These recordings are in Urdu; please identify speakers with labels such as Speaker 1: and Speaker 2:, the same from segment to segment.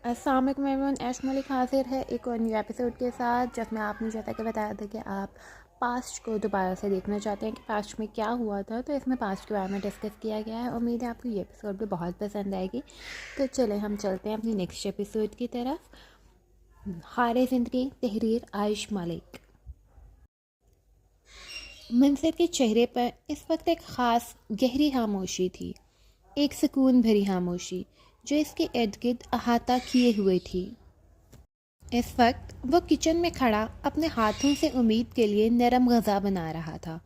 Speaker 1: السلام علیکم ایوریون، ایش ملک حاضر ہے ایک اور نیو ایپیسوڈ کے ساتھ، جس میں آپ نے جیسا کہ بتایا تھا کہ آپ پاسٹ کو دوبارہ سے دیکھنا چاہتے ہیں کہ پاسٹ میں کیا ہوا تھا، تو اس میں پاسٹ کے بارے میں ڈسکس کیا گیا ہے۔ امید ہے آپ کو یہ ایپیسوڈ بھی بہت پسند آئے گی۔ تو چلیں ہم چلتے ہیں اپنی نیکسٹ ایپیسوڈ کی طرف۔ خار زندگی، تحریر عائش ملک۔ منظر کے چہرے پر اس وقت ایک خاص گہری خاموشی تھی، ایک سکون بھری خاموشی جو اس کے ارد گرد احاطہ کیے ہوئے تھی۔ اس وقت وہ کچن میں کھڑا اپنے ہاتھوں سے امید کے لیے نرم غذا بنا رہا تھا۔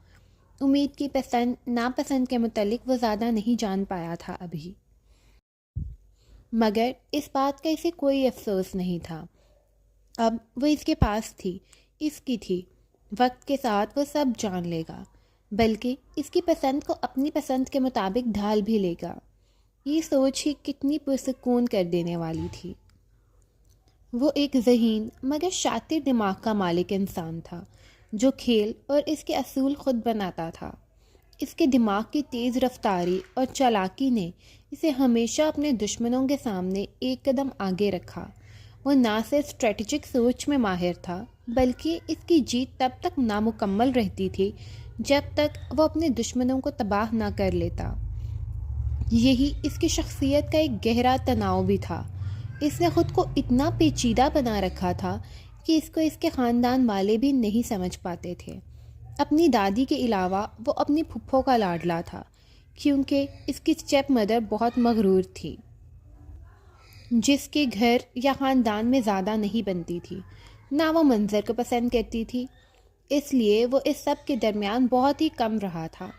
Speaker 1: امید کی پسند ناپسند کے متعلق وہ زیادہ نہیں جان پایا تھا ابھی، مگر اس بات کا اسے کوئی افسوس نہیں تھا۔ اب وہ اس کے پاس تھی، اس کی تھی۔ وقت کے ساتھ وہ سب جان لے گا، بلکہ اس کی پسند کو اپنی پسند کے مطابق ڈھال بھی لے گا۔ یہ سوچ ہی کتنی پرسکون کر دینے والی تھی۔ وہ ایک ذہین مگر شاطر دماغ کا مالک انسان تھا، جو کھیل اور اس کے اصول خود بناتا تھا۔ اس کے دماغ کی تیز رفتاری اور چالاکی نے اسے ہمیشہ اپنے دشمنوں کے سامنے ایک قدم آگے رکھا۔ وہ نہ صرف اسٹریٹجک سوچ میں ماہر تھا، بلکہ اس کی جیت تب تک نامکمل رہتی تھی جب تک وہ اپنے دشمنوں کو تباہ نہ کر لیتا۔ یہی اس کی شخصیت کا ایک گہرا تناؤ بھی تھا۔ اس نے خود کو اتنا پیچیدہ بنا رکھا تھا کہ اس کو اس کے خاندان والے بھی نہیں سمجھ پاتے تھے۔ اپنی دادی کے علاوہ وہ اپنی پھپھو کا لاڈلا تھا، کیونکہ اس کی اسٹیپ مدر بہت مغرور تھی، جس کے گھر یا خاندان میں زیادہ نہیں بنتی تھی، نہ وہ منظر کو پسند کرتی تھی۔ اس لیے وہ اس سب کے درمیان بہت ہی کم رہا تھا۔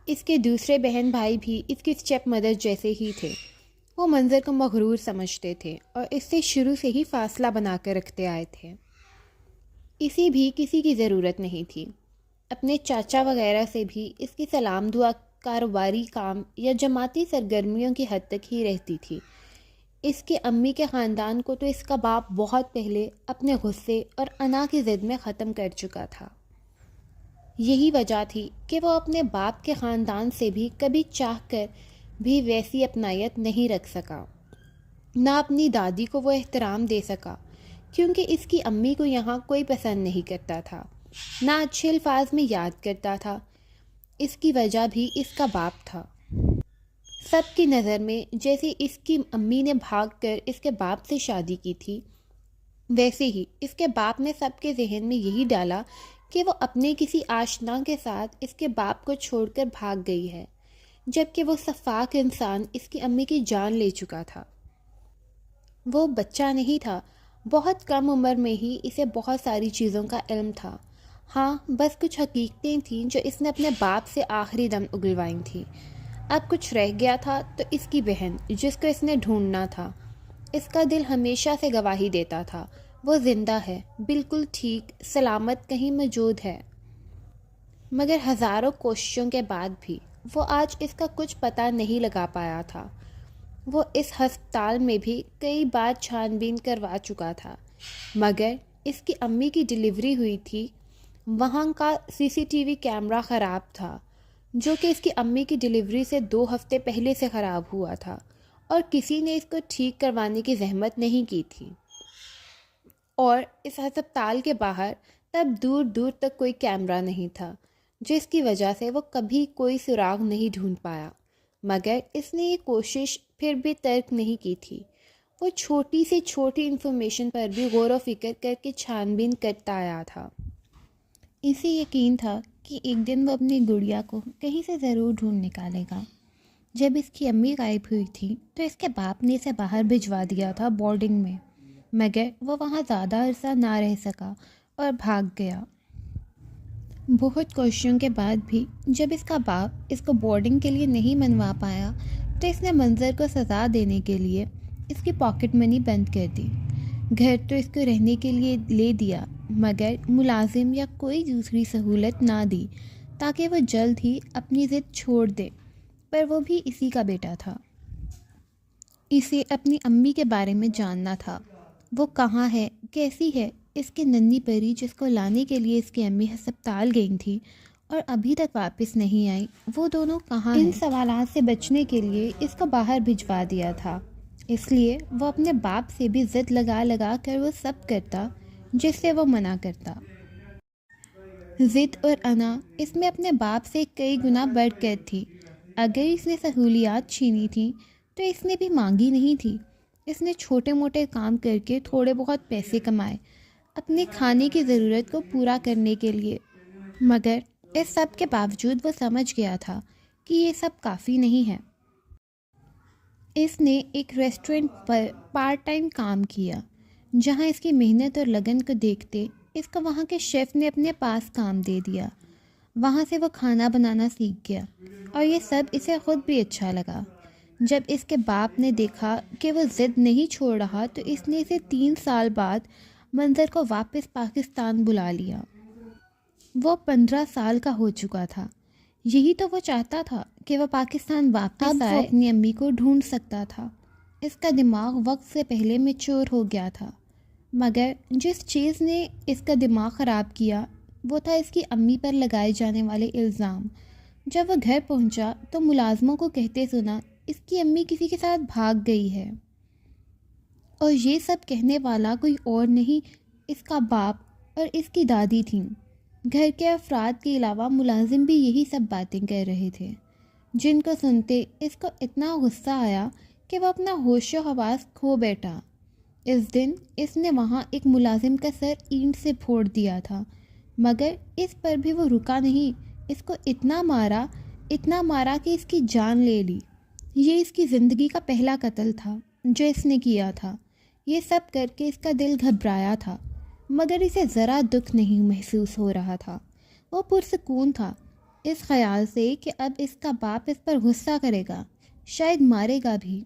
Speaker 1: اس کے دوسرے بہن بھائی بھی اس کی اسٹیپ مدر جیسے ہی تھے۔ وہ منظر کو مغرور سمجھتے تھے اور اس سے شروع سے ہی فاصلہ بنا کر رکھتے آئے تھے۔ اسی بھی کسی کی ضرورت نہیں تھی۔ اپنے چاچا وغیرہ سے بھی اس کی سلام دعا کاروباری کام یا جماعتی سرگرمیوں کی حد تک ہی رہتی تھی۔ اس کے امی کے خاندان کو تو اس کا باپ بہت پہلے اپنے غصے اور انا کی ضد میں ختم کر چکا تھا۔ یہی وجہ تھی کہ وہ اپنے باپ کے خاندان سے بھی کبھی چاہ کر بھی ویسی اپنائیت نہیں رکھ سکا، نہ اپنی دادی کو وہ احترام دے سکا، کیونکہ اس کی امی کو یہاں کوئی پسند نہیں کرتا تھا، نہ اچھے الفاظ میں یاد کرتا تھا۔ اس کی وجہ بھی اس کا باپ تھا۔ سب کی نظر میں جیسے اس کی امی نے بھاگ کر اس کے باپ سے شادی کی تھی، ویسے ہی اس کے باپ نے سب کے ذہن میں یہی ڈالا کہ وہ اپنے کسی آشنا کے ساتھ اس کے باپ کو چھوڑ کر بھاگ گئی ہے، جبکہ وہ شفاق انسان اس کی امی کی جان لے چکا تھا۔ وہ بچہ نہیں تھا، بہت کم عمر میں ہی اسے بہت ساری چیزوں کا علم تھا۔ ہاں، بس کچھ حقیقتیں تھیں جو اس نے اپنے باپ سے آخری دم اگلوائیں تھیں۔ اب کچھ رہ گیا تھا تو اس کی بہن، جس کو اس نے ڈھونڈنا تھا۔ اس کا دل ہمیشہ سے گواہی دیتا تھا، وہ زندہ ہے، بالکل ٹھیک سلامت کہیں موجود ہے۔ مگر ہزاروں کوششوں کے بعد بھی وہ آج اس کا کچھ پتہ نہیں لگا پایا تھا۔ وہ اس ہسپتال میں بھی کئی بار چھان بین کروا چکا تھا، مگر اس کی امی کی ڈیلیوری ہوئی تھی، وہاں کا CCTV کیمرہ خراب تھا، جو کہ اس کی امی کی ڈیلیوری سے 2 ہفتے پہلے سے خراب ہوا تھا، اور کسی نے اس کو ٹھیک کروانے کی زحمت نہیں کی تھی۔ اور اس ہسپتال کے باہر تب دور دور تک کوئی کیمرہ نہیں تھا، جس کی وجہ سے وہ کبھی کوئی سراغ نہیں ڈھونڈ پایا۔ مگر اس نے یہ کوشش پھر بھی ترک نہیں کی تھی۔ وہ چھوٹی سے چھوٹی انفارمیشن پر بھی غور و فکر کر کے چھان بین کرتا آیا تھا۔ اسے یقین تھا کہ ایک دن وہ اپنی گڑیا کو کہیں سے ضرور ڈھونڈ نکالے گا۔ جب اس کی امی غائب ہوئی تھی تو اس کے باپ نے اسے باہر بھجوا دیا تھا بورڈنگ میں، مگر وہ وہاں زیادہ عرصہ نہ رہ سکا اور بھاگ گیا۔ بہت کوششوں کے بعد بھی جب اس کا باپ اس کو بورڈنگ کے لیے نہیں منوا پایا تو اس نے منظر کو سزا دینے کے لیے اس کی پاکٹ منی بند کر دی۔ گھر تو اس کو رہنے کے لیے لے دیا، مگر ملازم یا کوئی دوسری سہولت نہ دی تاکہ وہ جلد ہی اپنی ضد چھوڑ دے، پر وہ بھی اسی کا بیٹا تھا۔ اسے اپنی امی کے بارے میں جاننا تھا، وہ کہاں ہے، کیسی ہے، اس کی ننھی پری جس کو لانے کے لیے اس کی امی ہسپتال گئی تھی اور ابھی تک واپس نہیں آئی، وہ دونوں کہاں ہیں۔ ان سوالات سے بچنے کے لیے اس کو باہر بھجوا دیا تھا۔ اس لیے وہ اپنے باپ سے بھی ضد لگا لگا کر وہ سب کرتا جس سے وہ منع کرتا۔ ضد اور انا اس میں اپنے باپ سے کئی گنا بڑھ کر تھی۔ اگر اس نے سہولیات چھینی تھیں تو اس نے بھی مانگی نہیں تھی۔ اس نے چھوٹے موٹے کام کر کے تھوڑے بہت پیسے کمائے اپنے کھانے کی ضرورت کو پورا کرنے کے لیے، مگر اس سب کے باوجود وہ سمجھ گیا تھا کہ یہ سب کافی نہیں ہے۔ اس نے ایک ریسٹورنٹ پر پارٹ ٹائم کام کیا، جہاں اس کی محنت اور لگن کو دیکھتے اس کو وہاں کے شیف نے اپنے پاس کام دے دیا۔ وہاں سے وہ کھانا بنانا سیکھ گیا اور یہ سب اسے خود بھی اچھا لگا۔ جب اس کے باپ نے دیکھا کہ وہ ضد نہیں چھوڑ رہا تو اس نے اسے 3 سال بعد منظر کو واپس پاکستان بلا لیا۔ وہ 15 سال کا ہو چکا تھا۔ یہی تو وہ چاہتا تھا کہ وہ پاکستان واپس آئے، وہ اپنی امی کو ڈھونڈ سکتا تھا۔ اس کا دماغ وقت سے پہلے میچور ہو گیا تھا، مگر جس چیز نے اس کا دماغ خراب کیا وہ تھا اس کی امی پر لگائے جانے والے الزام۔ جب وہ گھر پہنچا تو ملازموں کو کہتے سنا اس کی امی کسی کے ساتھ بھاگ گئی ہے، اور یہ سب کہنے والا کوئی اور نہیں اس کا باپ اور اس کی دادی تھیں۔ گھر کے افراد کے علاوہ ملازم بھی یہی سب باتیں کر رہے تھے، جن کو سنتے اس کو اتنا غصہ آیا کہ وہ اپنا ہوش و حواس کھو بیٹھا۔ اس دن اس نے وہاں ایک ملازم کا سر اینٹ سے پھوڑ دیا تھا، مگر اس پر بھی وہ رکا نہیں۔ اس کو اتنا مارا کہ اس کی جان لے لی۔ یہ اس کی زندگی کا پہلا قتل تھا جو اس نے کیا تھا۔ یہ سب کر کے اس کا دل گھبرایا تھا، مگر اسے ذرا دکھ نہیں محسوس ہو رہا تھا۔ وہ پرسکون تھا اس خیال سے کہ اب اس کا باپ اس پر غصہ کرے گا، شاید مارے گا بھی۔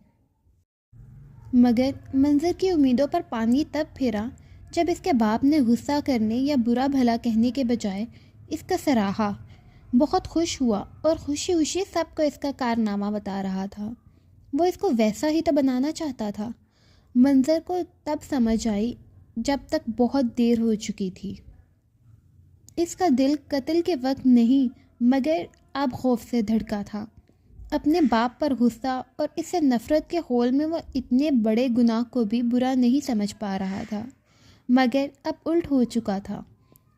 Speaker 1: مگر منظر کی امیدوں پر پانی تب پھرا جب اس کے باپ نے غصہ کرنے یا برا بھلا کہنے کے بجائے اس کا سراہا۔ بہت خوش ہوا اور خوشی خوشی سب کو اس کا کارنامہ بتا رہا تھا۔ وہ اس کو ویسا ہی تو بنانا چاہتا تھا۔ منظر کو تب سمجھ آئی جب تک بہت دیر ہو چکی تھی۔ اس کا دل قتل کے وقت نہیں مگر اب خوف سے دھڑکا تھا۔ اپنے باپ پر غصہ اور اس سے نفرت کے خول میں وہ اتنے بڑے گناہ کو بھی برا نہیں سمجھ پا رہا تھا، مگر اب الٹ ہو چکا تھا۔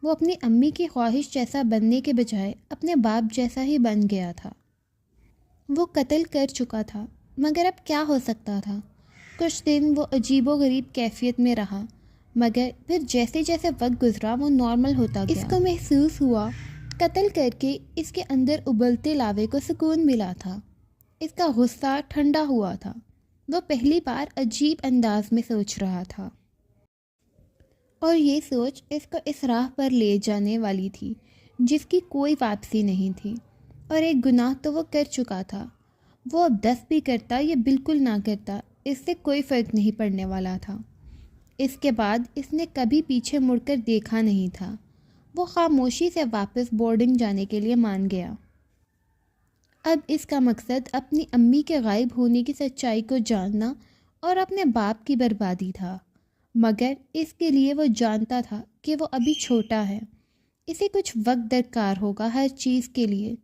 Speaker 1: وہ اپنی امی کی خواہش جیسا بننے کے بجائے اپنے باپ جیسا ہی بن گیا تھا۔ وہ قتل کر چکا تھا، مگر اب کیا ہو سکتا تھا؟ کچھ دن وہ عجیب و غریب کیفیت میں رہا، مگر پھر جیسے جیسے وقت گزرا وہ نارمل ہوتا گیا۔ اس کو محسوس ہوا قتل کر کے اس کے اندر ابلتے لاوے کو سکون ملا تھا۔ اس کا غصہ ٹھنڈا ہوا تھا۔ وہ پہلی بار عجیب انداز میں سوچ رہا تھا، اور یہ سوچ اس کو اس راہ پر لے جانے والی تھی جس کی کوئی واپسی نہیں تھی۔ اور ایک گناہ تو وہ کر چکا تھا، وہ اب 10 بھی کرتا یا بالکل نہ کرتا اس سے کوئی فرق نہیں پڑنے والا تھا۔ اس کے بعد اس نے کبھی پیچھے مڑ کر دیکھا نہیں تھا۔ وہ خاموشی سے واپس بورڈنگ جانے کے لیے مان گیا۔ اب اس کا مقصد اپنی امی کے غائب ہونے کی سچائی کو جاننا اور اپنے باپ کی بربادی تھا، مگر اس کے لیے وہ جانتا تھا کہ وہ ابھی چھوٹا ہے، اسے کچھ وقت درکار ہوگا ہر چیز کے لیے۔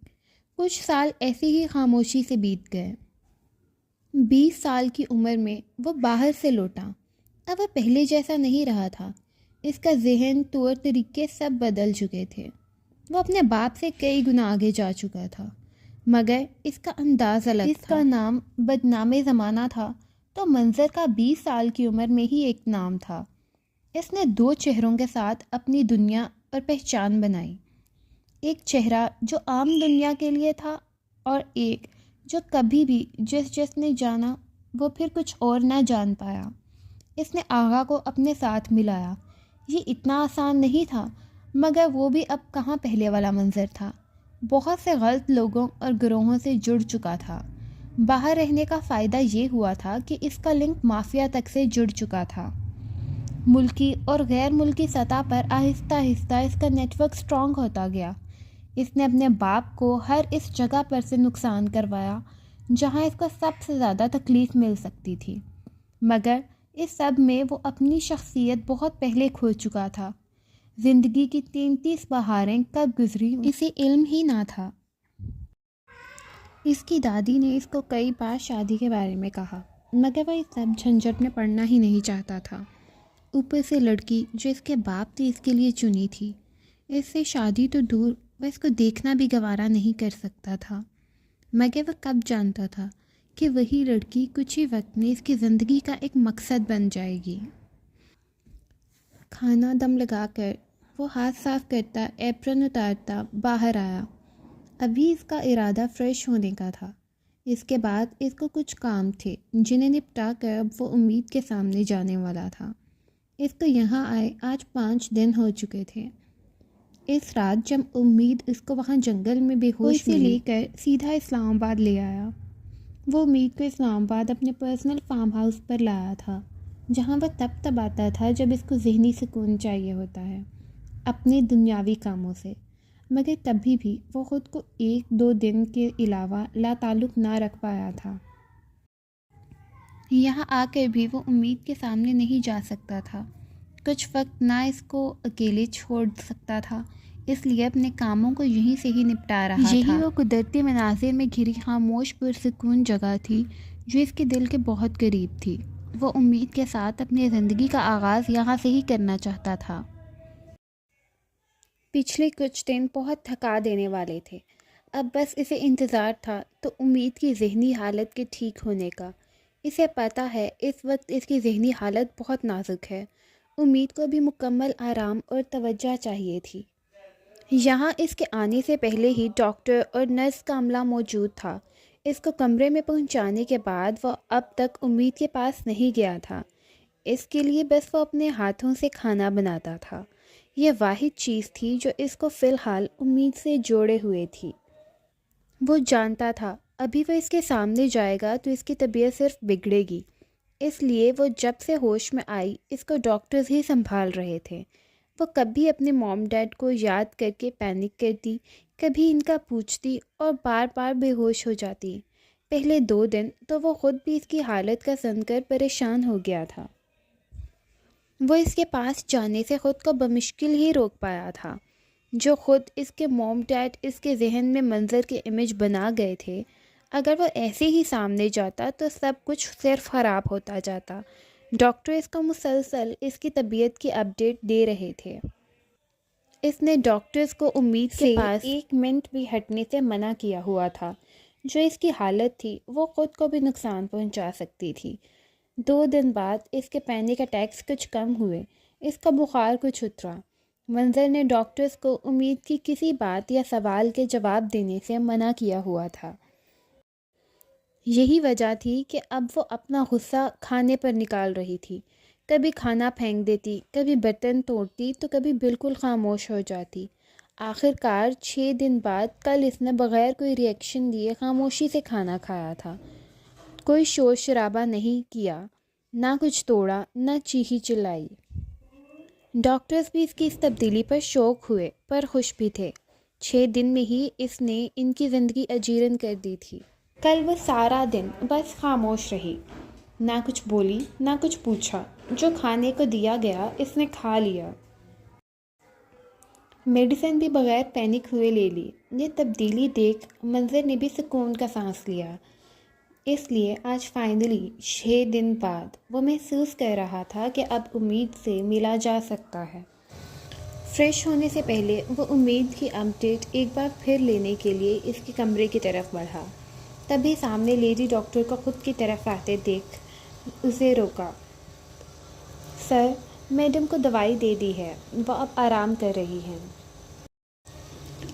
Speaker 1: کچھ سال ایسے ہی خاموشی سے بیت گئے۔ 20 سال کی عمر میں وہ باہر سے لوٹا۔ اب وہ پہلے جیسا نہیں رہا تھا۔ اس کا ذہن، طور طریقے سب بدل چکے تھے۔ وہ اپنے باپ سے کئی گنا آگے جا چکا تھا، مگر اس کا انداز الگ تھا۔ اس کا نام بدنام زمانہ تھا تو منظر کا 20 سال کی عمر میں ہی ایک نام تھا۔ اس نے 2 چہروں کے ساتھ اپنی دنیا اور پہچان بنائی، ایک چہرہ جو عام دنیا کے لیے تھا اور ایک جو کبھی بھی جس نے جانا وہ پھر کچھ اور نہ جان پایا۔ اس نے آغا کو اپنے ساتھ ملایا۔ یہ اتنا آسان نہیں تھا، مگر وہ بھی اب کہاں پہلے والا منظر تھا۔ بہت سے غلط لوگوں اور گروہوں سے جڑ چکا تھا۔ باہر رہنے کا فائدہ یہ ہوا تھا کہ اس کا لنک مافیا تک سے جڑ چکا تھا۔ ملکی اور غیر ملکی سطح پر آہستہ آہستہ اس کا نیٹ ورک سٹرانگ ہوتا گیا۔ اس نے اپنے باپ کو ہر اس جگہ پر سے نقصان کروایا جہاں اس کو سب سے زیادہ تکلیف مل سکتی تھی، مگر اس سب میں وہ اپنی شخصیت بہت پہلے کھو چکا تھا۔ زندگی کی 33 بہاریں کب گزری اسے علم ہی نہ تھا۔ اس کی دادی نے اس کو کئی بار شادی کے بارے میں کہا، مگر وہ اس سب جھنجھٹ میں پڑنا ہی نہیں چاہتا تھا۔ اوپر سے لڑکی جو اس کے باپ نے اس کے لیے چنی تھی، اس سے شادی تو دور وہ اس کو دیکھنا بھی گوارا نہیں کر سکتا تھا۔ مگر وہ کب جانتا تھا کہ وہی لڑکی کچھ ہی وقت میں اس کی زندگی کا ایک مقصد بن جائے گی۔ کھانا دم لگا کر وہ ہاتھ صاف کرتا، ایپرن اتارتا باہر آیا۔ ابھی اس کا ارادہ فریش ہونے کا تھا۔ اس کے بعد اس کو کچھ کام تھے جنہیں نپٹا کر اب وہ امید کے سامنے جانے والا تھا۔ اس کو یہاں آئے آج 5 دن ہو چکے تھے۔ اس رات جب امید اس کو وہاں جنگل میں بے ہوش سے لے کر سیدھا اسلام آباد لے آیا۔ وہ امید کو اسلام آباد اپنے پرسنل فارم ہاؤس پر لایا تھا، جہاں وہ تب آتا تھا جب اس کو ذہنی سکون چاہیے ہوتا ہے اپنے دنیاوی کاموں سے۔ مگر کبھی بھی وہ خود کو 1-2 دن کے علاوہ لا تعلق نہ رکھ پایا تھا۔ یہاں آ کر بھی وہ امید کے سامنے نہیں جا سکتا تھا۔ کچھ وقت نہ اس کو اکیلے چھوڑ سکتا تھا، اس لیے اپنے کاموں کو یہیں سے ہی نپٹا رہا تھا۔ یہی وہ قدرتی مناظر میں گھری خاموش پرسکون جگہ تھی جو اس کے دل کے بہت قریب تھی۔ وہ امید کے ساتھ اپنی زندگی کا آغاز یہاں سے ہی کرنا چاہتا تھا۔ پچھلے کچھ دن بہت تھکا دینے والے تھے۔ اب بس اسے انتظار تھا تو امید کی ذہنی حالت کے ٹھیک ہونے کا۔ اسے پتہ ہے اس وقت اس کی ذہنی حالت بہت نازک ہے۔ امید کو بھی مکمل آرام اور توجہ چاہیے تھی۔ یہاں اس کے آنے سے پہلے ہی ڈاکٹر اور نرس کا عملہ موجود تھا۔ اس کو کمرے میں پہنچانے کے بعد وہ اب تک امید کے پاس نہیں گیا تھا۔ اس کے لیے بس وہ اپنے ہاتھوں سے کھانا بناتا تھا۔ یہ واحد چیز تھی جو اس کو فی الحال امید سے جوڑے ہوئے تھی۔ وہ جانتا تھا ابھی وہ اس کے سامنے جائے گا تو اس کی طبیعت صرف بگڑے گی، اس لیے وہ جب سے ہوش میں آئی اس کو ڈاکٹرز ہی سنبھال رہے تھے۔ وہ کبھی اپنے موم ڈیڈ کو یاد کر کے پینک کرتی، کبھی ان کا پوچھتی اور بار بار بے ہوش ہو جاتی۔ پہلے 2 دن تو وہ خود بھی اس کی حالت کا سن کر پریشان ہو گیا تھا۔ وہ اس کے پاس جانے سے خود کو بمشکل ہی روک پایا تھا۔ جو خود اس کے موم ڈیڈ اس کے ذہن میں منظر کے امیج بنا گئے تھے، اگر وہ ایسے ہی سامنے جاتا تو سب کچھ صرف خراب ہوتا جاتا۔ ڈاکٹر اس کو مسلسل اس کی طبیعت کی اپڈیٹ دے رہے تھے۔ اس نے ڈاکٹرز کو امید کے پاس 1 منٹ بھی ہٹنے سے منع کیا ہوا تھا۔ جو اس کی حالت تھی وہ خود کو بھی نقصان پہنچا سکتی تھی۔ 2 دن بعد اس کے پینک اٹیکس کچھ کم ہوئے، اس کا بخار کچھ اترا۔ منظر نے ڈاکٹرز کو امید کی کسی بات یا سوال کے جواب دینے سے منع کیا ہوا تھا۔ یہی وجہ تھی کہ اب وہ اپنا غصہ کھانے پر نکال رہی تھی۔ کبھی کھانا پھینک دیتی، کبھی برتن توڑتی تو کبھی بالکل خاموش ہو جاتی۔ آخر کار 6 دن بعد کل اس نے بغیر کوئی ری ایکشن دیے خاموشی سے کھانا کھایا تھا۔ کوئی شور شرابہ نہیں کیا، نہ کچھ توڑا، نہ چیخی چلائی۔ ڈاکٹرز بھی اس کی اس تبدیلی پر شوق ہوئے پر خوش بھی تھے۔ 6 دن میں ہی اس نے ان کی زندگی اجیرن کر دی تھی۔ کل وہ سارا دن بس خاموش رہی، نہ کچھ بولی نہ کچھ پوچھا۔ جو کھانے کو دیا گیا اس نے کھا لیا۔ میڈیسن بھی بغیر پینک ہوئے لے لی۔ یہ تبدیلی دیکھ منظر نے بھی سکون کا سانس لیا۔ اس لیے آج فائنلی 6 دن بعد وہ محسوس کر رہا تھا کہ اب امید سے ملا جا سکتا ہے۔ فریش ہونے سے پہلے وہ امید کی اپڈیٹ ایک بار پھر لینے کے لیے اس کے کمرے کی طرف بڑھا۔ تبھی سامنے لیڈی ڈاکٹر کو خود کی طرف آتے دیکھ اسے روکا۔ سر، میڈم کو دوائی دے دی ہے، وہ اب آرام کر رہی ہیں۔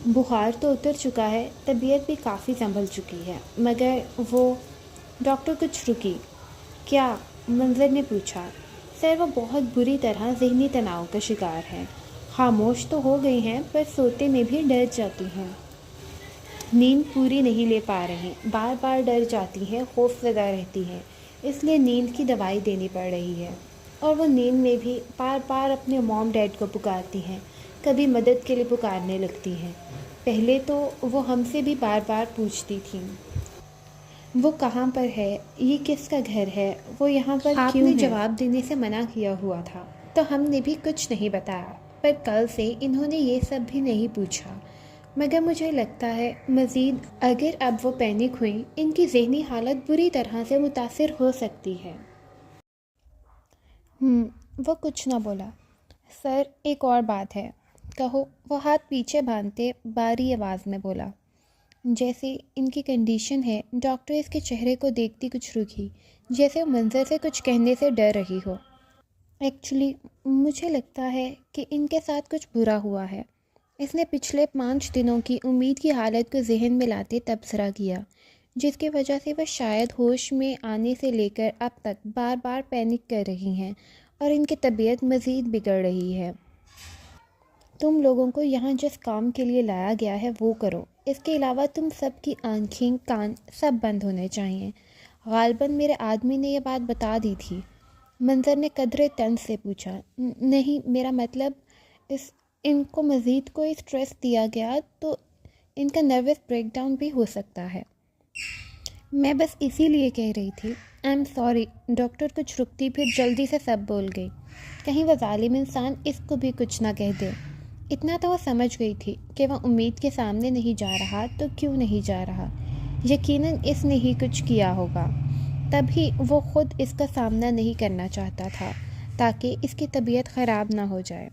Speaker 1: بخار تو اتر چکا ہے، طبیعت بھی کافی سنبھل چکی ہے، مگر وہ… ڈاکٹر کچھ رکی۔ کیا؟ منظر نے پوچھا۔ سر، وہ بہت بری طرح ذہنی تناؤ کا شکار ہے۔ خاموش تو ہو گئی ہیں پر سوتے میں بھی ڈر جاتی ہیں۔ نیند پوری نہیں لے پا رہی، بار بار ڈر جاتی ہیں، خوف زدہ رہتی ہیں، اس لیے نیند کی دوائی دینی پڑ رہی ہے۔ اور وہ نیند میں بھی بار بار اپنے موم ڈیڈ کو پکارتی ہیں، کبھی مدد کے لیے پکارنے لگتی ہیں۔ پہلے تو وہ ہم سے بھی بار بار پوچھتی تھیں، وہ کہاں پر ہے، یہ کس کا گھر ہے، وہ یہاں پر کیوں ہے؟ آپ نے جواب دینے سے منع کیا ہوا تھا تو ہم نے بھی کچھ نہیں بتایا، پر کل سے انہوں نے یہ سب بھی نہیں پوچھا۔ مگر مجھے لگتا ہے مزید اگر اب وہ پینک ہوئیں ان کی ذہنی حالت بری طرح سے متاثر ہو سکتی ہے۔ وہ کچھ نہ بولا۔ سر ایک اور بات ہے۔ کہو، وہ ہاتھ پیچھے باندھتے باری آواز میں بولا۔ جیسے ان کی کنڈیشن ہے، ڈاکٹر اس کے چہرے کو دیکھتی کچھ رکی، جیسے وہ منظر سے کچھ کہنے سے ڈر رہی ہو۔ ایکچولی مجھے لگتا ہے کہ ان کے ساتھ کچھ برا ہوا ہے۔ اس نے پچھلے 5 دنوں کی امید کی حالت کو ذہن میں لاتے تبصرہ کیا، جس کی وجہ سے وہ شاید ہوش میں آنے سے لے کر اب تک بار بار پینک کر رہی ہیں اور ان کی طبیعت مزید بگڑ رہی ہے۔ تم لوگوں کو یہاں جس کام کے لیے لایا گیا ہے وہ کرو۔ اس کے علاوہ تم سب کی آنکھیں کان سب بند ہونے چاہیے۔ غالباً میرے آدمی نے یہ بات بتا دی تھی۔ منظر نے قدرے طنز سے پوچھا۔ نہیں، میرا مطلب ان کو مزید کوئی سٹریس دیا گیا تو ان کا نروس بریک ڈاؤن بھی ہو سکتا ہے۔ میں بس اسی لیے کہہ رہی تھی۔ I am sorry. ڈاکٹر کچھ رکتی پھر جلدی سے سب بول گئی۔ کہیں وہ ظالم انسان اس کو بھی کچھ نہ کہہ دے۔ اتنا تو وہ سمجھ گئی تھی کہ وہ امید کے سامنے نہیں جا رہا تو کیوں نہیں جا رہا۔ یقیناً اس نے ہی کچھ کیا ہوگا، تبھی وہ خود اس کا سامنا نہیں کرنا چاہتا تھا تاکہ اس کی طبیعت خراب نہ ہو جائے۔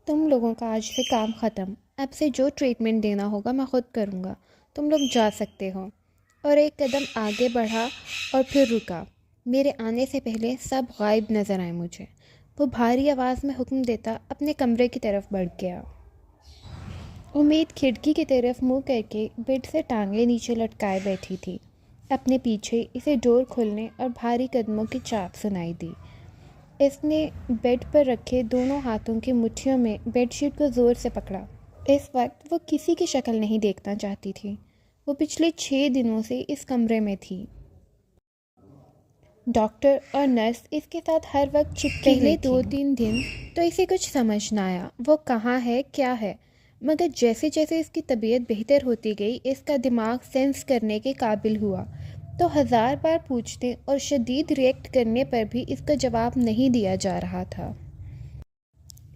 Speaker 1: تم لوگوں کا آج سے کام ختم۔ اب سے جو ٹریٹمنٹ دینا ہوگا میں خود کروں گا۔ تم لوگ جا سکتے ہو۔ اور ایک قدم آگے بڑھا اور پھر رکا۔ میرے آنے سے پہلے سب غائب نظر آئے مجھے۔ وہ بھاری آواز میں حکم دیتا اپنے کمرے کی طرف بڑھ گیا۔ امید کھڑکی کی طرف منہ کر کے بیڈ سے ٹانگیں نیچے لٹکائے بیٹھی تھی۔ اپنے پیچھے اسے ڈور کھلنے اور بھاری قدموں کی چاپ سنائی دی۔ اس نے بیڈ پر رکھے دونوں ہاتھوں کی مٹھیوں میں بیڈ شیٹ کو زور سے پکڑا۔ اس وقت وہ کسی کی شکل نہیں دیکھنا چاہتی تھی۔ وہ پچھلے 6 دنوں سے اس کمرے میں تھی۔ ڈاکٹر اور نرس اس کے ساتھ ہر وقت چپکی ہوئی تھی۔ پہلے 2-3 دن تو اسے کچھ سمجھ نہ آیا وہ کہاں ہے کیا ہے، مگر جیسے جیسے اس کی طبیعت بہتر ہوتی گئی اس کا دماغ سینس کرنے کے قابل ہوا تو 1000 بار پوچھنے اور شدید ریئیکٹ کرنے پر بھی اس کا جواب نہیں دیا جا رہا تھا۔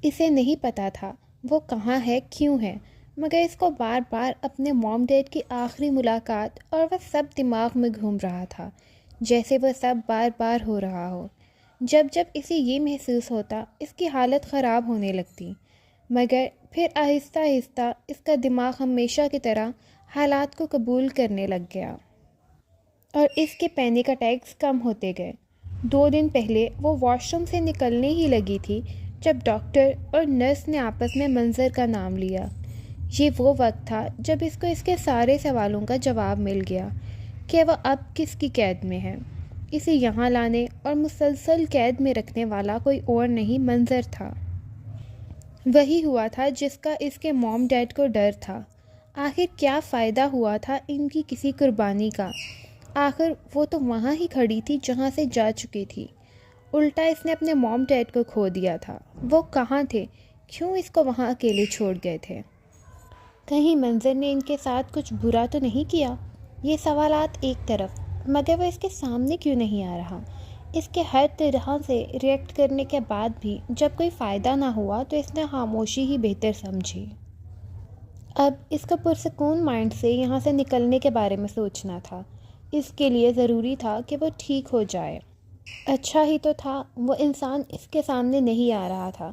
Speaker 1: اسے نہیں پتا تھا وہ کہاں ہے کیوں ہے، مگر اس کو بار بار اپنے موم ڈیڈ کی آخری ملاقات اور وہ سب دماغ میں گھوم رہا تھا، جیسے وہ سب بار بار ہو رہا ہو۔ جب جب اسے یہ محسوس ہوتا اس کی حالت خراب ہونے لگتی، مگر پھر آہستہ آہستہ اس کا دماغ ہمیشہ کی طرح حالات کو قبول کرنے لگ گیا اور اس کے پینک اٹیکس کم ہوتے گئے۔ 2 دن پہلے وہ واش روم سے نکلنے ہی لگی تھی جب ڈاکٹر اور نرس نے آپس میں منظر کا نام لیا۔ یہ وہ وقت تھا جب اس کو اس کے سارے سوالوں کا جواب مل گیا کہ وہ اب کس کی قید میں ہے۔ اسے یہاں لانے اور مسلسل قید میں رکھنے والا کوئی اور نہیں منظر تھا۔ وہی ہوا تھا جس کا اس کے موم ڈیڈ کو ڈر تھا۔ آخر کیا فائدہ ہوا تھا ان کی کسی قربانی کا؟ آخر وہ تو وہاں ہی کھڑی تھی جہاں سے جا چکی تھی۔ الٹا اس نے اپنے موم ڈیڈ کو کھو دیا تھا۔ وہ کہاں تھے؟ کیوں اس کو وہاں اکیلے چھوڑ گئے تھے؟ کہیں منظر نے ان کے ساتھ کچھ برا تو نہیں کیا؟ یہ سوالات ایک طرف، مگر وہ اس کے سامنے کیوں نہیں آ رہا؟ اس کے ہر طرح سے ریئیکٹ کرنے کے بعد بھی جب کوئی فائدہ نہ ہوا تو اس نے خاموشی ہی بہتر سمجھی۔ اب اس کا پرسکون مائنڈ سے یہاں سے نکلنے کے بارے میں سوچنا تھا۔ اس کے لیے ضروری تھا کہ وہ ٹھیک ہو جائے۔ اچھا ہی تو تھا وہ انسان اس کے سامنے نہیں آ رہا تھا۔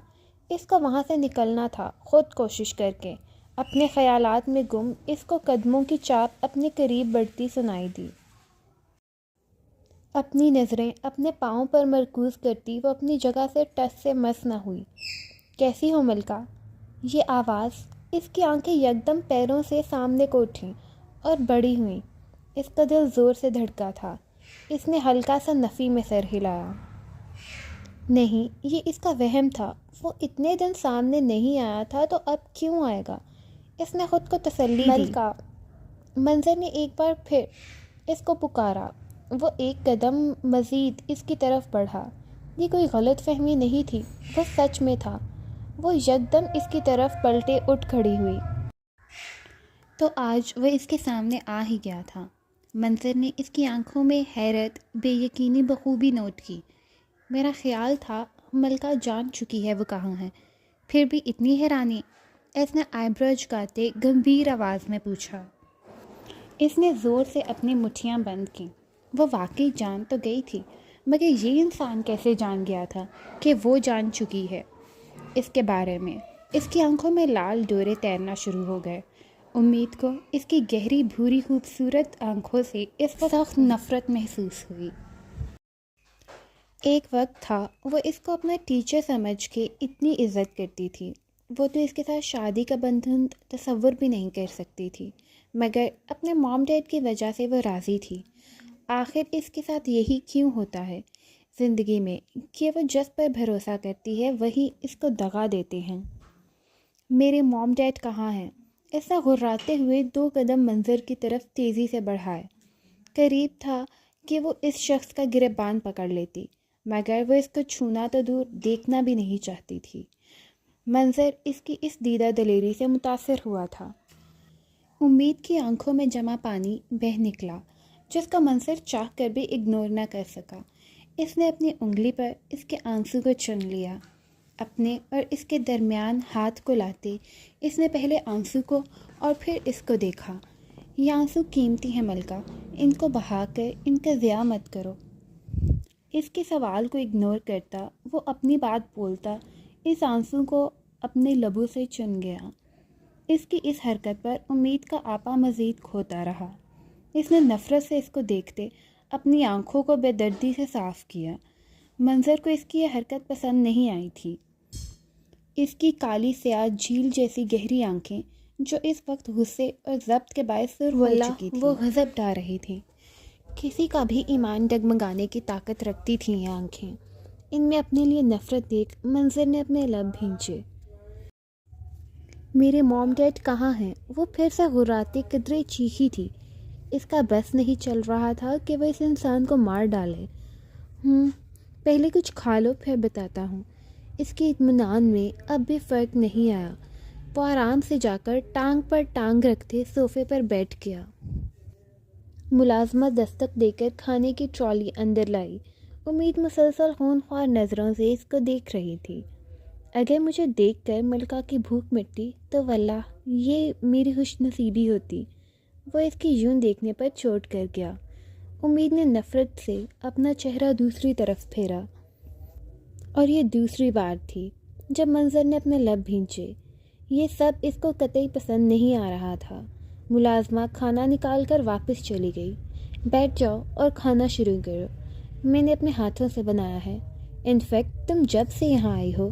Speaker 1: اس کو وہاں سے نکلنا تھا خود کوشش کر کے۔ اپنے خیالات میں گم اس کو قدموں کی چاپ اپنے قریب بڑھتی سنائی دی۔ اپنی نظریں اپنے پاؤں پر مرکوز کرتی وہ اپنی جگہ سے ٹس سے مس نہ ہوئی۔ کیسی ہو ملکہ؟ یہ آواز، اس کی آنکھیں یکدم پیروں سے سامنے کو اٹھیں اور بڑی ہوئیں۔ اس کا دل زور سے دھڑکا تھا۔ اس نے ہلکا سا نفی میں سر ہلایا۔ نہیں، یہ اس کا وہم تھا۔ وہ اتنے دن سامنے نہیں آیا تھا تو اب کیوں آئے گا؟ اس نے خود کو تسلی دی۔ ملکہ! منظر نے ایک بار پھر اس کو پکارا۔ وہ ایک قدم مزید اس کی طرف بڑھا۔ یہ کوئی غلط فہمی نہیں تھی، وہ سچ میں تھا۔ وہ یکدم اس کی طرف پلٹے اٹھ کھڑی ہوئی۔ تو آج وہ اس کے سامنے آ ہی گیا تھا۔ منظر نے اس کی آنکھوں میں حیرت بے یقینی بخوبی نوٹ کی۔ میرا خیال تھا ملکہ جان چکی ہے وہ کہاں ہے، پھر بھی اتنی حیرانی؟ اس نے آئیبرو جھکاتے گمبھیر آواز میں پوچھا۔ اس نے زور سے اپنی مٹھیاں بند کیں۔ وہ واقعی جان تو گئی تھی، مگر یہ انسان کیسے جان گیا تھا کہ وہ جان چکی ہے اس کے بارے میں؟ اس کی آنکھوں میں لال ڈورے تیرنا شروع ہو گئے۔ امید کو اس کی گہری بھوری خوبصورت آنکھوں سے اس وقت سخت نفرت محسوس ہوئی۔ ایک وقت تھا وہ اس کو اپنا ٹیچر سمجھ کے اتنی عزت کرتی تھی، وہ تو اس کے ساتھ شادی کا بندھن تصور بھی نہیں کر سکتی تھی، مگر اپنے مام ڈیڈ کی وجہ سے وہ راضی تھی۔ آخر اس کے ساتھ یہی کیوں ہوتا ہے زندگی میں کہ وہ جس پر بھروسہ کرتی ہے وہی اس کو دغا دیتے ہیں۔ میرے مام ڈیڈ کہاں ہیں؟ ایسا غراتے ہوئے 2 قدم منظر کی طرف تیزی سے بڑھائے۔ قریب تھا کہ وہ اس شخص کا گریبان پکڑ لیتی، مگر وہ اس کو چھونا تو دور دیکھنا بھی نہیں چاہتی تھی۔ منظر اس کی اس دیدہ دلیری سے متاثر ہوا تھا۔ امید کی آنکھوں میں جمع پانی بہہ نکلا، جس کا منظر چاہ کر بھی اگنور نہ کر سکا۔ اس نے اپنی انگلی پر اس کے آنسو کو چن لیا۔ اپنے اور اس کے درمیان ہاتھ کو لاتے اس نے پہلے آنسو کو اور پھر اس کو دیکھا۔ یہ آنسو قیمتی ہیں ملکہ، ان کو بہا کر ان کا ضیاع مت کرو۔ اس کے سوال کو اگنور کرتا وہ اپنی بات بولتا، اس آنسو کو اپنے لبوں سے چن گیا۔ اس کی اس حرکت پر امید کا آپا مزید کھوتا رہا۔ اس نے نفرت سے اس کو دیکھتے اپنی آنکھوں کو بے دردی سے صاف کیا۔ منظر کو اس کی یہ حرکت پسند نہیں آئی تھی۔ اس کی کالی سیاہ جھیل جیسی گہری آنکھیں جو اس وقت غصے اور ضبط کے باعث سرخ ہو چکی تھیں، وہ غضب ڈھا رہی تھیں۔ کسی کا بھی ایمان ڈگمگانے کی طاقت رکھتی تھیں یہ آنکھیں۔ ان میں اپنے لیے نفرت دیکھ منظر نے اپنے لب بھینچے۔ میرے موم ڈیڈ کہاں ہیں؟ وہ پھر سے غراتے قدرے چیخی تھی۔ اس کا بس نہیں چل رہا تھا کہ وہ اس انسان کو مار ڈالے۔ پہلے کچھ کھا لو پھر بتاتا ہوں۔ اس کے اطمینان میں اب بھی فرق نہیں آیا۔ وہ آرام سے جا کر ٹانگ پر ٹانگ رکھتے صوفے پر بیٹھ گیا۔ ملازمہ دستک دے کر کھانے کی ٹرالی اندر لائی۔ امید مسلسل خونخوار نظروں سے اس کو دیکھ رہی تھی۔ اگر مجھے دیکھ کر ملکہ کی بھوک مٹتی تو واللہ یہ میری خوش نصیبی ہوتی۔ وہ اس کی یوں دیکھنے پر چوٹ کر گیا۔ امید نے نفرت سے اپنا چہرہ دوسری طرف پھیرا، اور یہ دوسری بار تھی جب منظر نے اپنے لب بھینچے۔ یہ سب اس کو قطعی پسند نہیں آ رہا تھا۔ ملازمہ کھانا نکال کر واپس چلی گئی۔ بیٹھ جاؤ اور کھانا شروع کرو، میں نے اپنے ہاتھوں سے بنایا ہے۔ انفیکٹ تم جب سے یہاں آئی ہو،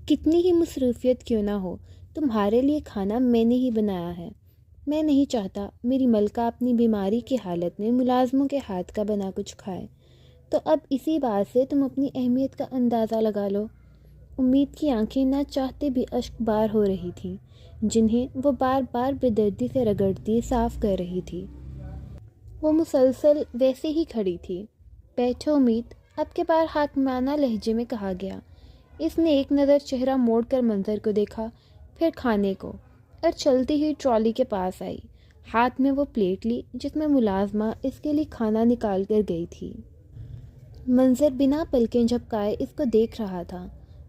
Speaker 1: کتنی ہی مصروفیت کیوں نہ ہو، تمہارے لیے کھانا میں نے ہی بنایا ہے۔ میں نہیں چاہتا میری ملکہ اپنی بیماری کی حالت میں ملازموں کے ہاتھ کا بنا کچھ کھائے، تو اب اسی بات سے تم اپنی اہمیت کا اندازہ لگا لو۔ امید کی آنکھیں نہ چاہتے بھی اشک بار ہو رہی تھیں، جنہیں وہ بار بار بے دردی سے رگڑتی صاف کر رہی تھی۔ وہ مسلسل ویسے ہی کھڑی تھی۔ بیٹھو امید، اب کے بار حاکمانہ لہجے میں کہا گیا۔ اس نے ایک نظر چہرہ موڑ کر منظر کو دیکھا، پھر کھانے کو، اور چلتی ہوئی ٹرالی کے پاس آئی۔ ہاتھ میں وہ پلیٹ لی جس میں ملازمہ اس کے لیے کھانا نکال کر گئی تھی۔ منظر بنا پلکیں جھپکائے اس کو دیکھ رہا تھا۔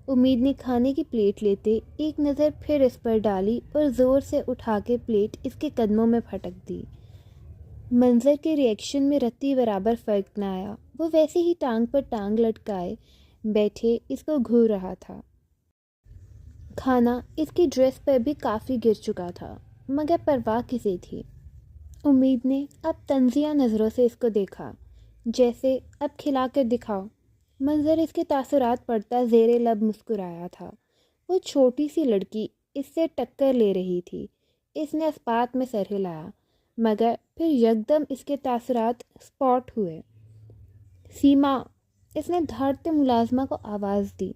Speaker 1: امید نے کھانے کی پلیٹ لیتے ایک نظر پھر اس پر ڈالی اور زور سے اٹھا کے پلیٹ اس کے قدموں میں پھٹک دی۔ منظر کے ری ایکشن میں رتی برابر فرق نہ آیا۔ وہ ویسے ہی ٹانگ پر ٹانگ لٹکائے بیٹھے اس کو گھور رہا تھا۔ کھانا اس کی ڈریس پر بھی کافی گر چکا تھا، مگر پرواہ کسے تھی۔ امید نے اب طنزیہ نظروں سے اس کو دیکھا، جیسے اب کھلا کر دکھاؤ۔ منظر اس کے تاثرات پڑتا زیر لب مسکرایا تھا۔ وہ چھوٹی سی لڑکی اس سے ٹکر لے رہی تھی۔ اس نے اسپات میں سر ہلایا، مگر پھر یکدم اس کے تاثرات اسپاٹ ہوئے۔ سیما، اس نے دھاڑتے ملازمہ کو آواز دی۔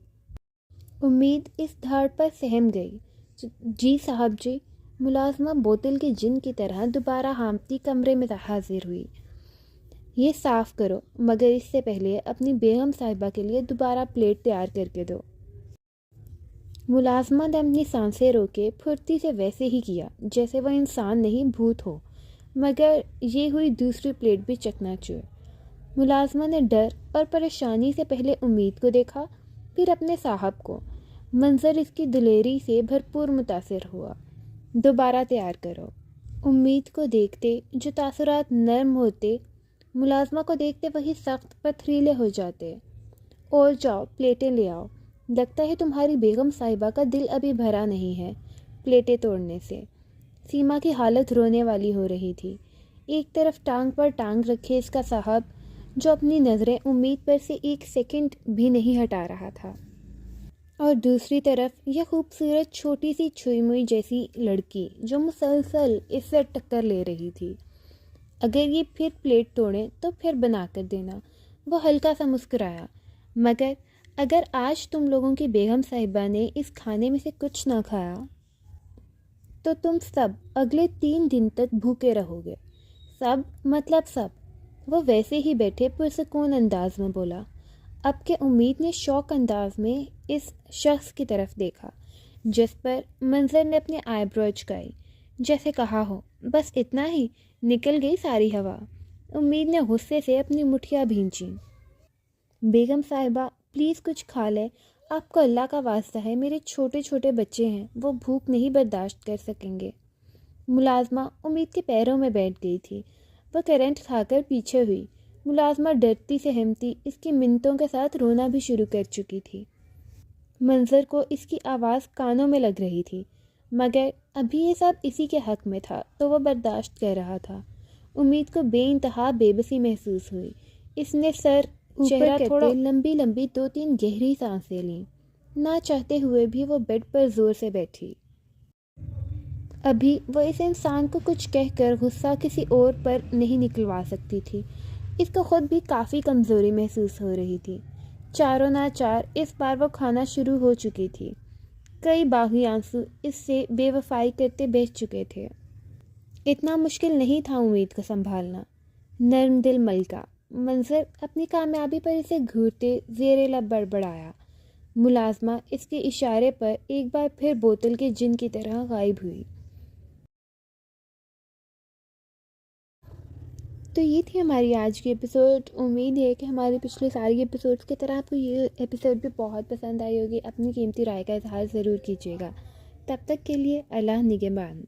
Speaker 1: امید اس دھاڑ پر سہم گئی۔ جی صاحب جی۔ ملازمہ بوتل کے جن کی طرح دوبارہ ہانپتی کمرے میں حاضر ہوئی۔ یہ صاف کرو، مگر اس سے پہلے اپنی بیگم صاحبہ کے لیے دوبارہ پلیٹ تیار کر کے دو۔ ملازمہ نے اپنی سانسیں روکے پھرتی سے ویسے ہی کیا جیسے وہ انسان نہیں بھوت ہو، مگر یہ ہوئی دوسری پلیٹ بھی چکنا چور۔ ملازمہ نے ڈر اور پریشانی سے پہلے امید کو دیکھا، پھر اپنے صاحب کو۔ منظر اس کی دلیری سے بھرپور متاثر ہوا۔ دوبارہ تیار کرو۔ امید کو دیکھتے جو تاثرات نرم ہوتے، ملازمہ کو دیکھتے وہی سخت پتھریلے ہو جاتے۔ اور جاؤ پلیٹیں لے آؤ، لگتا ہے تمہاری بیگم صاحبہ کا دل ابھی بھرا نہیں ہے پلیٹیں توڑنے سے۔ سیما کی حالت رونے والی ہو رہی تھی۔ ایک طرف ٹانگ پر ٹانگ رکھے اس کا صاحب جو اپنی نظریں امید پر سے ایک سیکنڈ بھی نہیں ہٹا رہا تھا، اور دوسری طرف یہ خوبصورت چھوٹی سی چھوئی موئی جیسی لڑکی جو مسلسل اس سے ٹکر لے رہی تھی۔ اگر یہ پھر پلیٹ توڑیں تو پھر بنا کر دینا۔ وہ ہلکا سا مسکرایا، مگر اگر آج تم لوگوں کی بیگم صاحبہ نے اس کھانے میں سے کچھ نہ کھایا تو تم سب اگلے 3 دن تک بھوکے رہو گے۔ سب مطلب سب۔ وہ ویسے ہی بیٹھے پرسکون انداز میں بولا۔ اب کہ امید نے شوق انداز میں اس شخص کی طرف دیکھا جس پر منظر نے اپنی آئی برو اچکائی، جیسے کہا ہو بس اتنا ہی، نکل گئی ساری ہوا۔ امید نے غصے سے اپنی مٹھیاں بھینچیں۔ بیگم صاحبہ پلیز کچھ کھا لے، آپ کو اللہ کا واسطہ ہے، میرے چھوٹے چھوٹے بچے ہیں، وہ بھوک نہیں برداشت کر سکیں گے۔ ملازمہ امید کے پیروں میں بیٹھ گئی تھی۔ وہ کرنٹ کھا کر پیچھے ہوئی۔ ملازمہ ڈرتی سہمتی اس کی منتوں کے ساتھ رونا بھی شروع کر چکی تھی۔ منظر کو اس کی آواز کانوں میں لگ رہی تھی، مگر ابھی یہ سب اسی کے حق میں تھا تو وہ برداشت کر رہا تھا۔ امید کو بے انتہا بے بسی محسوس ہوئی۔ اس نے سر چہرہ تھوڑا لمبی لمبی 2-3 گہری سانسیں لیں۔ نہ چاہتے ہوئے بھی وہ بیڈ پر زور سے بیٹھی۔ ابھی وہ اس انسان کو کچھ کہہ کر غصہ کسی اور پر نہیں نکلوا سکتی تھی۔ اس کو خود بھی کافی کمزوری محسوس ہو رہی تھی۔ چاروں ناچار اس بار وہ کھانا شروع ہو چکی تھی۔ کئی باغی آنسو اس سے بے وفائی کرتے بہہ چکے تھے۔ اتنا مشکل نہیں تھا امید کو سنبھالنا۔ نرم دل ملکہ منظر اپنی کامیابی پر اسے گھورتے زیر لب بڑبڑایا۔ ملازمہ اس کے اشارے پر ایک بار پھر بوتل کے جن کی طرح غائب ہوئی۔ تو یہ تھی ہماری آج کی ایپیسوڈ۔ امید ہے کہ ہماری پچھلی ساری ایپیسوڈز کی طرح آپ کو یہ ایپیسوڈ بھی بہت پسند آئی ہوگی۔ اپنی قیمتی رائے کا اظہار ضرور کیجیے گا۔ تب تک کے لیے اللہ نگہبان۔